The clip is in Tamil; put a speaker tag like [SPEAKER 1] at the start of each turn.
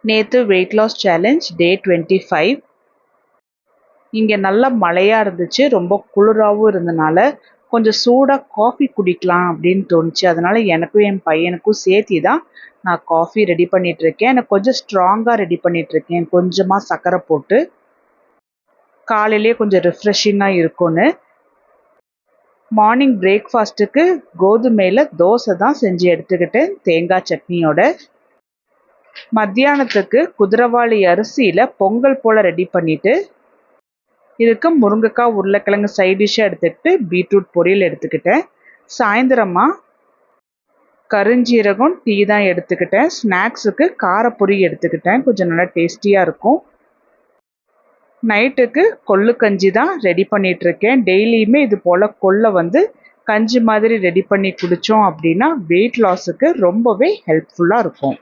[SPEAKER 1] நேற்று வெயிட் லாஸ் சேலஞ்ச் டே 25. இங்கே நல்ல மழையாக இருந்துச்சு, ரொம்ப குளிராகவும் இருந்தனால கொஞ்சம் சூடாக காஃபி குடிக்கலாம் அப்படின்னு தோணுச்சு. அதனால் எனக்கும் என் பையனுக்கும் சேர்த்தி தான் நான் காஃபி ரெடி பண்ணிகிட்ருக்கேன். எனக்கு கொஞ்சம் ஸ்ட்ராங்காக ரெடி பண்ணிகிட்ருக்கேன், கொஞ்சமாக சர்க்கரை போட்டு. காலையிலே கொஞ்சம் ரிஃப்ரெஷிங்காக இருக்கும்னு. மார்னிங் பிரேக்ஃபாஸ்ட்டுக்கு கோதுமையில் தோசை தான் செஞ்சு எடுத்துக்கிட்டேன், தேங்காய் சட்னியோட. மத்தியானத்துக்கு குதிரைவாலி அரிசியில் பொங்கல் போல் ரெடி பண்ணிவிட்டு, இதுக்கு முருங்கைக்காய் உருளைக்கிழங்கு சைட் டிஷ்ஷாக எடுத்துக்கிட்டு பீட்ரூட் பொரியல் எடுத்துக்கிட்டேன். சாயந்தரமாக கருஞ்சீரகம் டீ தான் எடுத்துக்கிட்டேன். ஸ்நாக்ஸுக்கு காரப்பொரி எடுத்துக்கிட்டேன், கொஞ்சம் நல்லா டேஸ்டியாக இருக்கும். நைட்டுக்கு கொள்ளு கஞ்சி தான் ரெடி பண்ணிகிட்ருக்கேன். டெய்லியுமே இது போல் கொள்ளை கஞ்சி மாதிரி ரெடி பண்ணி குடித்தோம் அப்படின்னா வெயிட் லாஸுக்கு ரொம்பவே ஹெல்ப்ஃபுல்லாக இருக்கும்.